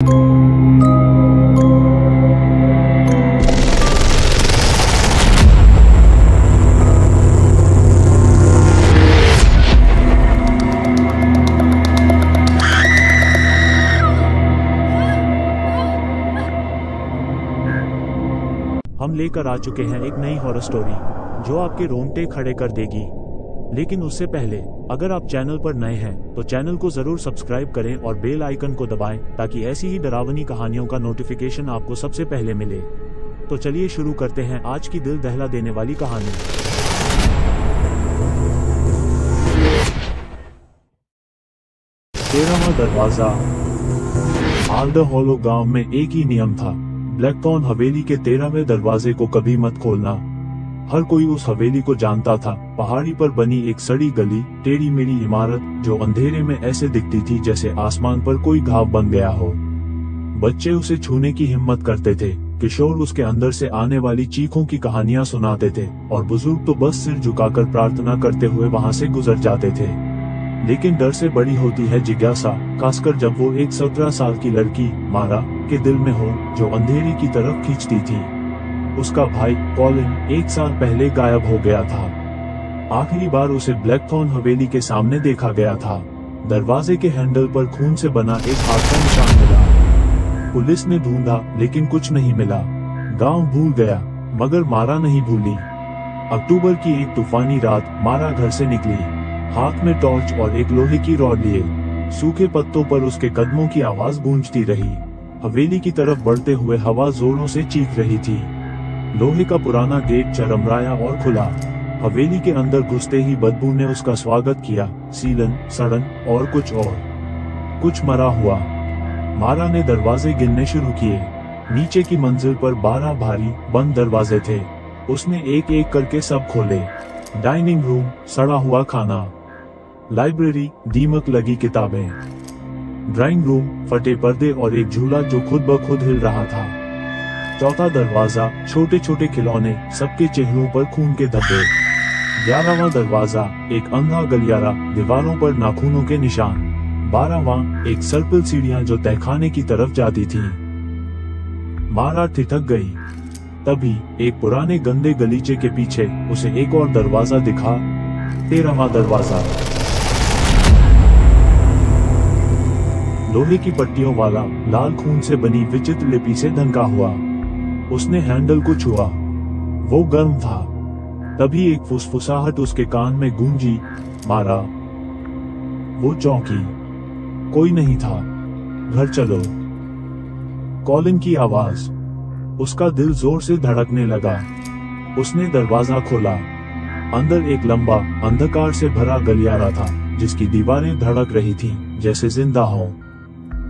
हम लेकर आ चुके हैं एक नई हॉरर स्टोरी जो आपके रोंगटे खड़े कर देगी। लेकिन उससे पहले अगर आप चैनल पर नए हैं तो चैनल को जरूर सब्सक्राइब करें और बेल आइकन को दबाएं ताकि ऐसी ही डरावनी कहानियों का नोटिफिकेशन आपको सबसे पहले मिले। तो चलिए शुरू करते हैं आज की दिल दहला देने वाली कहानी। 13वां दरवाजा। आल्डर हॉलो गांव में एक ही नियम था, ब्लैकथॉर्न हवेली के 13वें दरवाजे को कभी मत खोलना। हर कोई उस हवेली को जानता था। पहाड़ी पर बनी एक सड़ी गली, टेढ़ी मेढ़ी इमारत जो अंधेरे में ऐसे दिखती थी जैसे आसमान पर कोई घाव बन गया हो। बच्चे उसे छूने की हिम्मत करते थे, किशोर उसके अंदर से आने वाली चीखों की कहानियां सुनाते थे और बुजुर्ग तो बस सिर झुकाकर प्रार्थना करते हुए वहां से गुजर जाते थे। लेकिन डर से बड़ी होती है जिज्ञासा, खासकर जब वो एक 17 साल की लड़की मारा के दिल में हो जो अंधेरे की तरफ खींचती थी। उसका भाई कॉलिन 1 साल पहले गायब हो गया था। आखिरी बार उसे ब्लैकथॉर्न हवेली के सामने देखा गया था। दरवाजे के हैंडल पर खून से बना एक हाथ का निशान मिला। पुलिस ने ढूंढा लेकिन कुछ नहीं मिला। गांव भूल गया मगर मारा नहीं भूली। अक्टूबर की एक तूफानी रात मारा घर से निकली, हाथ में टॉर्च और एक लोहे की रॉड लिए। सूखे पत्तों पर उसके कदमों की आवाज गूंजती रही। हवेली की तरफ बढ़ते हुए हवा जोरों से चीख रही थी। लोहे का पुराना गेट चरमराया और खुला। हवेली के अंदर घुसते ही बदबू ने उसका स्वागत किया, सीलन, सड़न और कुछ मरा हुआ। मारा ने दरवाजे गिनने शुरू किए। नीचे की मंजिल पर 12 भारी बंद दरवाजे थे। उसने एक एक करके सब खोले। डाइनिंग रूम, सड़ा हुआ खाना। लाइब्रेरी, दीमक लगी किताबें। ड्राइंग रूम, फटे पर्दे और एक झूला जो खुद ब खुद हिल रहा था। चौथा दरवाजा, छोटे छोटे खिलौने, सबके चेहरों पर खून के धब्बे। 11वां दरवाजा, एक अंधा गलियारा, दीवारों पर नाखूनों के निशान। 12वां, एक सर्पिल सीढ़ियां जो तहखाने की तरफ जाती थी। मारा ठिठक गई। तभी एक पुराने गंदे गलीचे के पीछे उसे एक और दरवाजा दिखा। 13वां दरवाजा, लोहे की पट्टियों वाला, लाल खून से बनी विचित्र लिपि से ढंका हुआ। उसने हैंडल को छुआ, वो गर्म था। तभी एक फुसफुसाहट उसके कान में गूंजी, मारा। वो चौंकी, कोई नहीं था। घर चलो। कॉलिन की आवाज। उसका दिल जोर से धड़कने लगा। उसने दरवाजा खोला। अंदर एक लंबा, अंधकार से भरा गलियारा था जिसकी दीवारें धड़क रही थीं जैसे जिंदा हों।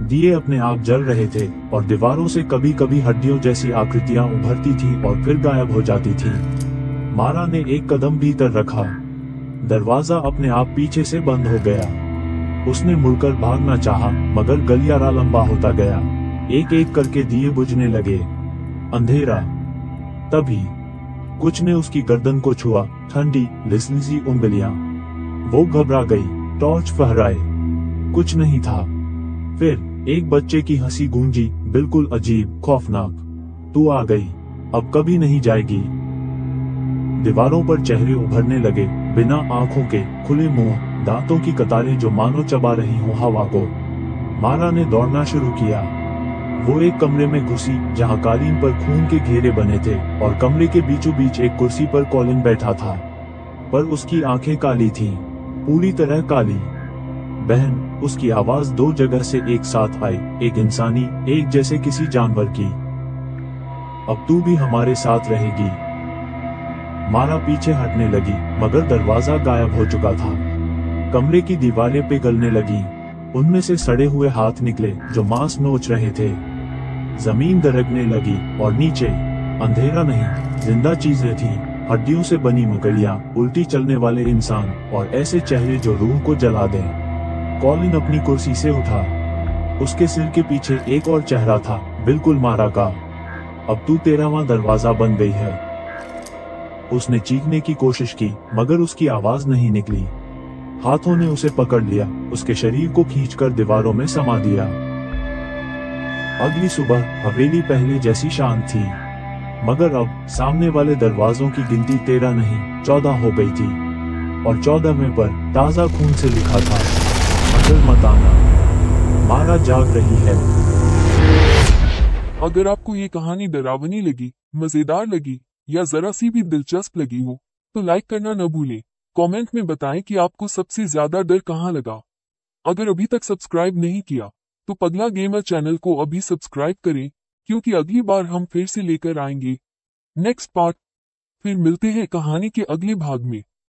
दिए अपने आप जल रहे थे और दीवारों से कभी कभी हड्डियों जैसी आकृतियां उभरती थीं और फिर गायब हो जाती थीं। मारा ने एक कदम भीतर रखा। दरवाजा अपने आप पीछे से बंद हो गया। उसने मुड़कर भागना चाहा मगर गलियारा लंबा होता गया। एक एक करके दिए बुझने लगे। अंधेरा। तभी कुछ ने उसकी गर्दन को छुआ, ठंडी लिसलिसी उंगलियां। वो घबरा गई, टॉर्च फहराए। कुछ नहीं था। फिर एक बच्चे की हंसी गूंजी, बिल्कुल अजीब, खौफनाक। तू आ गई, अब कभी नहीं जाएगी। दीवारों पर चेहरे उभरने लगे, बिना आंखों के, खुले मुंह, दांतों की कतारें जो मानो चबा रही हो हवा को। मारा ने दौड़ना शुरू किया। वो एक कमरे में घुसी जहां कालीन पर खून के घेरे बने थे और कमरे के बीचों बीच एक कुर्सी पर कॉलिन बैठा था। पर उसकी आंखें काली थीं, पूरी तरह काली। बहन, उसकी आवाज 2 जगह से एक साथ आई, एक इंसानी, एक जैसे किसी जानवर की। अब तू भी हमारे साथ रहेगी। मारा पीछे हटने लगी मगर दरवाजा गायब हो चुका था। कमरे की दीवारें पिघलने लगी। उनमें से सड़े हुए हाथ निकले जो मांस नोच रहे थे। जमीन दरकने लगी और नीचे अंधेरा नहीं, जिंदा चीजें थीं, हड्डियों से बनी मुकड़ियां, उल्टी चलने वाले इंसान और ऐसे चेहरे जो रूह को जला दें। कॉलिन अपनी कुर्सी से उठा। उसके सिर के पीछे एक और चेहरा था, बिल्कुल मारा का। अब तू 13वां दरवाजा बन गई है। उसने चीखने की कोशिश की मगर उसकी आवाज नहीं निकली। हाथों ने उसे पकड़ लिया, उसके शरीर को खींचकर दीवारों में समा दिया। अगली सुबह हवेली पहले जैसी शांत थी, मगर अब सामने वाले दरवाजों की गिनती 13 नहीं 14 हो गई थी और 14वें पर ताजा खून से लिखा था, अंदर मत आना, मारा जाग रही है। अगर आपको ये कहानी डरावनी लगी, मजेदार लगी या जरा सी भी दिलचस्प लगी हो तो लाइक करना न भूलें। कमेंट में बताएं कि आपको सबसे ज्यादा डर कहाँ लगा। अगर अभी तक सब्सक्राइब नहीं किया तो पगला गेमर चैनल को अभी सब्सक्राइब करें, क्योंकि अगली बार हम फिर से लेकर आएंगे नेक्स्ट पार्ट। फिर मिलते हैं कहानी के अगले भाग में।